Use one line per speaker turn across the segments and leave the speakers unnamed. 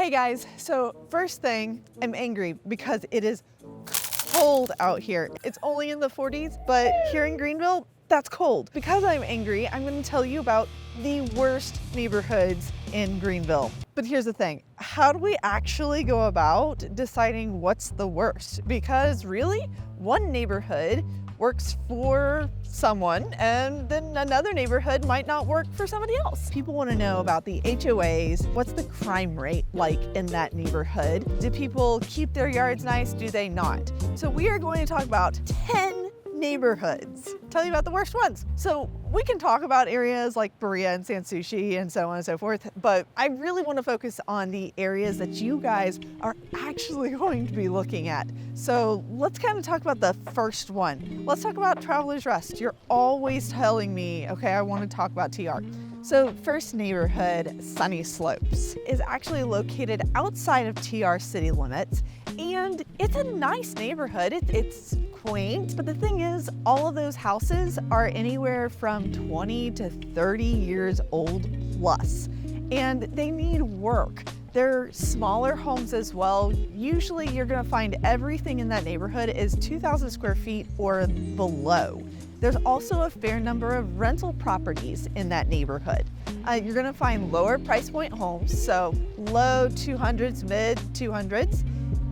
Hey guys, so first thing, I'm angry because it is cold out here. It's only in the 40s, but here in Greenville, that's cold. Because I'm angry, I'm gonna tell you about the worst neighborhoods in Greenville. But here's the thing, how do we actually go about deciding what's the worst? Because really, one neighborhood works for someone and then another neighborhood might not work for somebody else. People want to know about the HOAs. What's the crime rate like in that neighborhood? Do people keep their yards nice? Do they not? So we are going to talk about 10 neighborhoods. Tell you about the worst ones. So we can talk about areas like Berea and San Souci and so on and so forth, but I really want to focus on the areas that you guys are actually going to be looking at. So let's kind of talk about the first one. Let's talk about Travelers Rest. You're always telling me, okay, I want to talk about TR. So first neighborhood, Sunny Slopes, is actually located outside of TR city limits, and it's a nice neighborhood. It's quaint, but the thing is, all of those houses are anywhere from 20 to 30 years old plus, and they need work. They're smaller homes as well. Usually you're gonna find everything in that neighborhood is 2,000 square feet or below. There's also a fair number of rental properties in that neighborhood. You're gonna find lower price point homes, so low 200s, mid 200s,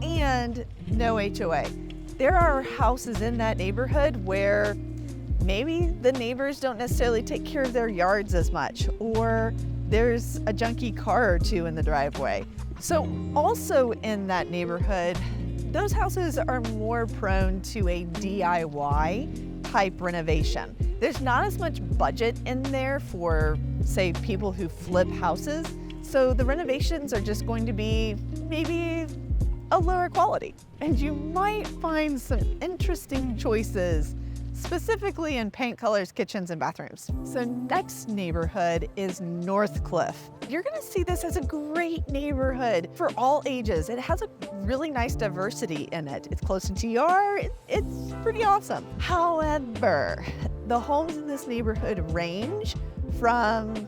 and no HOA. There are houses in that neighborhood where maybe the neighbors don't necessarily take care of their yards as much, or there's a junky car or two in the driveway. So also in that neighborhood, those houses are more prone to a DIY type renovation. There's not as much budget in there for, say, people who flip houses. So the renovations are just going to be maybe a lower quality. And you might find some interesting choices, specifically in paint colors, kitchens, and bathrooms. So next neighborhood is Northcliff. You're gonna see this as a great neighborhood for all ages. It has a really nice diversity in it. It's close to TR, it's pretty awesome. However, the homes in this neighborhood range from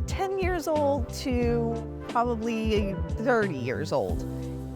10 years old to probably 30 years old.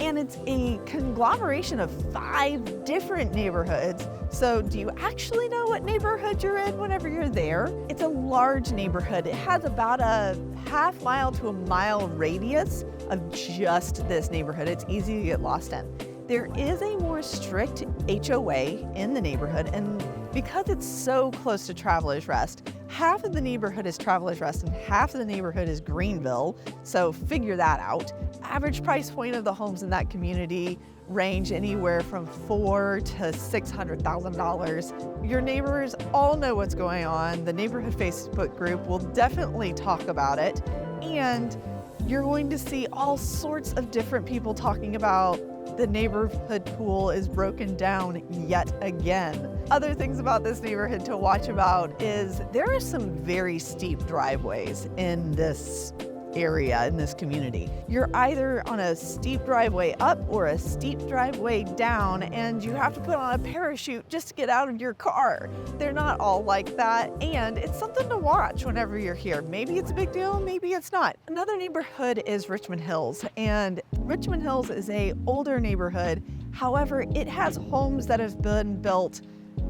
And it's a conglomeration of 5 different neighborhoods. So do you actually know what neighborhood you're in whenever you're there? It's a large neighborhood. It has about a half mile to a mile radius of just this neighborhood. It's easy to get lost in. There is a more strict HOA in the neighborhood, and because it's so close to Travelers Rest, half of the neighborhood is Travelers Rest and half of the neighborhood is Greenville, so figure that out. Average price point of the homes in that community range anywhere from $400,000 to $600,000. Your neighbors all know what's going on. The neighborhood Facebook group will definitely talk about it, and you're going to see all sorts of different people talking about the neighborhood pool is broken down yet again. Other things about this neighborhood to watch about is there are some very steep driveways in this area, in this community. You're either on a steep driveway up or a steep driveway down, and you have to put on a parachute just to get out of your car. They're not all like that, and it's something to watch whenever you're here. Maybe it's a big deal, maybe it's not. Another neighborhood is Richmond Hills, and Richmond Hills is a older neighborhood. However, it has homes that have been built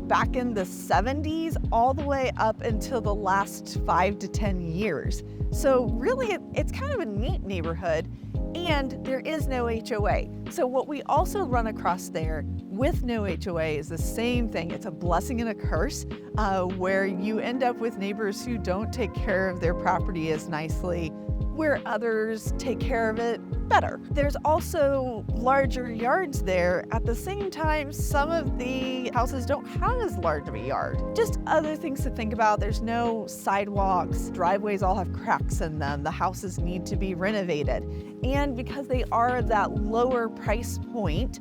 back in the 70s all the way up until the last 5 to 10 years. So really, it's kind of a neat neighborhood, and there is no HOA. So what we also run across there with no HOA is the same thing. It's a blessing and a curse, where you end up with neighbors who don't take care of their property as nicely, where others take care of it better. There's also larger yards there. At the same time, some of the houses don't have as large of a yard. Just other things to think about. There's no sidewalks. Driveways all have cracks in them. The houses need to be renovated. And because they are that lower price point,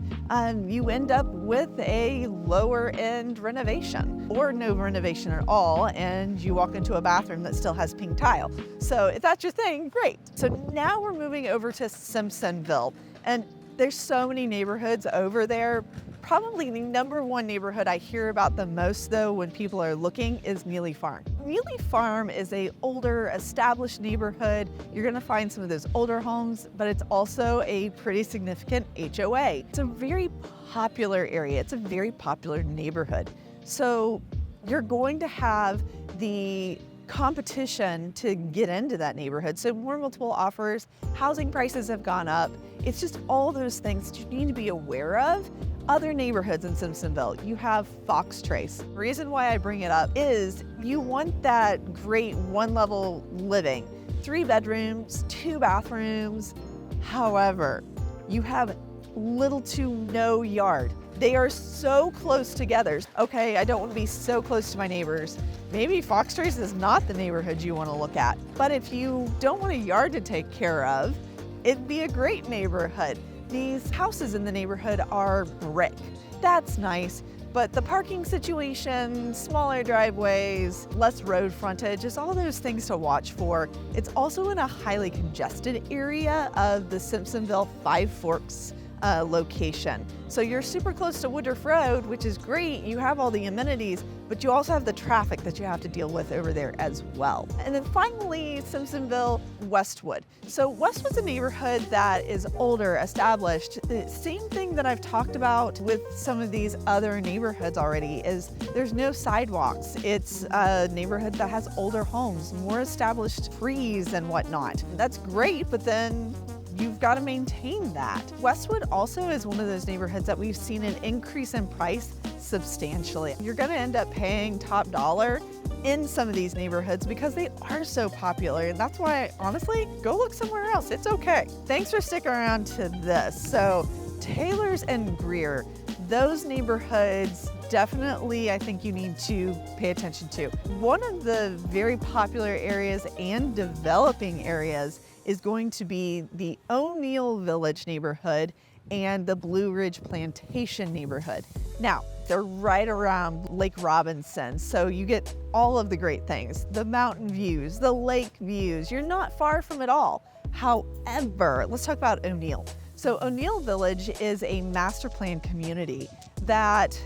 you end up with a lower end renovation or no renovation at all, and you walk into a bathroom that still has pink tile. So if that's your thing, great. So now we're moving over to Simpsonville, and there's so many neighborhoods over there. Probably the #1 neighborhood I hear about the most though when people are looking is Neely Farm. Neely Farm is a older, established neighborhood. You're gonna find some of those older homes, but it's also a pretty significant HOA. It's a very popular area. It's a very popular neighborhood. So you're going to have the competition to get into that neighborhood. So more multiple offers, housing prices have gone up. It's just all those things that you need to be aware of. Other neighborhoods in Simpsonville, you have Fox Trace. The reason why I bring it up is you want that great one-level living, 3 bedrooms, 2 bathrooms. However, you have little to no yard. They are so close together. Okay, I don't want to be so close to my neighbors. Maybe Fox Trace is not the neighborhood you want to look at. But if you don't want a yard to take care of, it'd be a great neighborhood. These houses in the neighborhood are brick. That's nice, but the parking situation, smaller driveways, less road frontage, is all those things to watch for. It's also in a highly congested area of the Simpsonville Five Forks location. So you're super close to Woodruff Road, which is great. You have all the amenities, but you also have the traffic that you have to deal with over there as well. And then finally, Simpsonville Westwood. So Westwood's a neighborhood that is older, established. The same thing that I've talked about with some of these other neighborhoods already is there's no sidewalks. It's a neighborhood that has older homes, more established trees and whatnot. That's great, but then you've got to maintain that. Westwood also is one of those neighborhoods that we've seen an increase in price substantially. You're going to end up paying top dollar in some of these neighborhoods because they are so popular, and that's why, honestly, go look somewhere else. It's okay. Thanks for sticking around to this. So Taylor's and Greer, those neighborhoods definitely I think you need to pay attention to. One of the very popular areas and developing areas is going to be the O'Neill Village neighborhood and the Blue Ridge Plantation neighborhood. Now, they're right around Lake Robinson, so you get all of the great things, the mountain views, the lake views. You're not far from it all. However, let's talk about O'Neill. So O'Neill Village is a master plan community that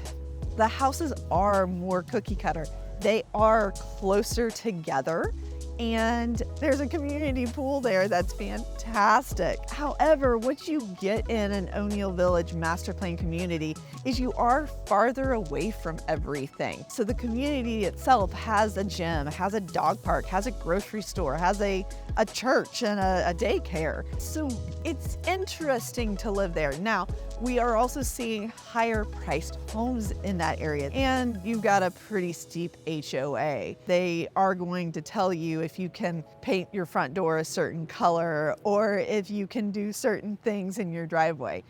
the houses are more cookie cutter. They are closer together, and there's a community pool there that's fantastic. However, what you get in an O'Neill Village master plan community is you are farther away from everything. So the community itself has a gym, has a dog park, has a grocery store, has a church and a daycare. So it's interesting to live there. Now, we are also seeing higher priced homes in that area, and you've got a pretty steep HOA. They are going to tell you if you can paint your front door a certain color or if you can do certain things in your driveway.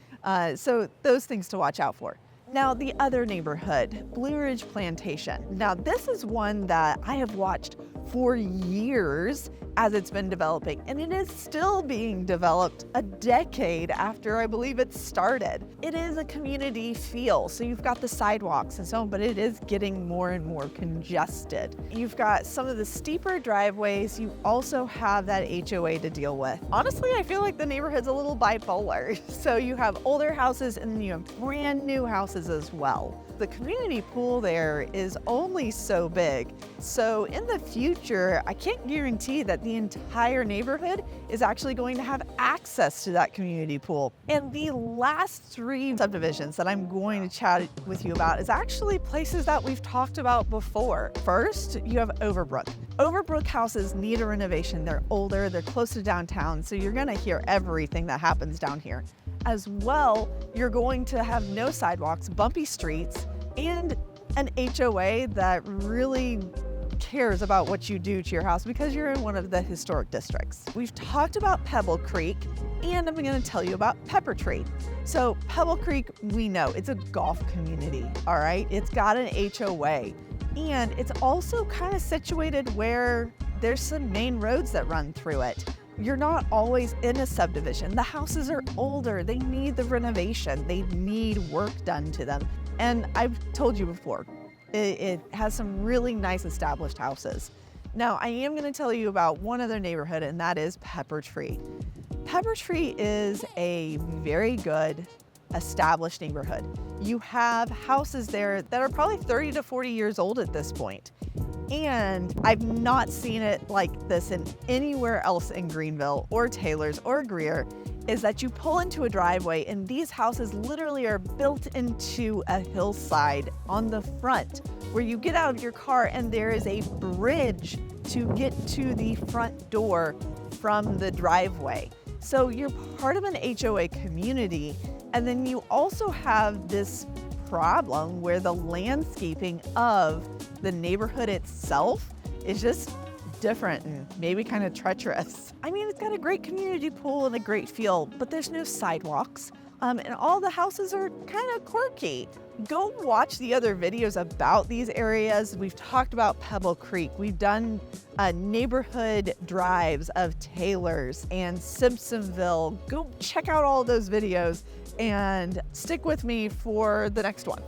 So those things to watch out for. Now, the other neighborhood, Blue Ridge Plantation. Now, this is one that I have watched for years as it's been developing, and it is still being developed a decade after I believe it started. It is a community feel, so you've got the sidewalks and so on, but it is getting more and more congested. You've got some of the steeper driveways. You also have that HOA to deal with. Honestly, I feel like the neighborhood's a little bipolar. So you have older houses and then you have brand new houses as well. The community pool there is only so big. So in the future, I can't guarantee that the entire neighborhood is actually going to have access to that community pool. And the last 3 subdivisions that I'm going to chat with you about is actually places that we've talked about before. First, you have Overbrook. Overbrook houses need a renovation. They're older, they're close to downtown, so you're gonna hear everything that happens down here. As well, you're going to have no sidewalks, bumpy streets, and an HOA that really cares about what you do to your house because you're in one of the historic districts. We've talked about Pebble Creek, and I'm going to tell you about Pepper Tree. So Pebble Creek, we know it's a golf community, all right? It's got an HOA, and it's also kind of situated where there's some main roads that run through it. You're not always in a subdivision. The houses are older. They need the renovation. They need work done to them. And I've told you before, it has some really nice established houses. Now, I am going to tell you about one other neighborhood, and that is Pepper Tree. Pepper Tree is a very good established neighborhood. You have houses there that are probably 30 to 40 years old at this point. And I've not seen it like this in anywhere else in Greenville or Taylor's or Greer, is that you pull into a driveway and these houses literally are built into a hillside on the front where you get out of your car and there is a bridge to get to the front door from the driveway. So you're part of an HOA community, and then you also have this problem where the landscaping of the neighborhood itself is just different and maybe kind of treacherous. I mean, it's got a great community pool and a great feel, but there's no sidewalks, and all the houses are kind of quirky. Go watch the other videos about these areas. We've talked about Pebble Creek. We've done neighborhood drives of Taylor's and Simpsonville. Go check out all those videos and stick with me for the next one.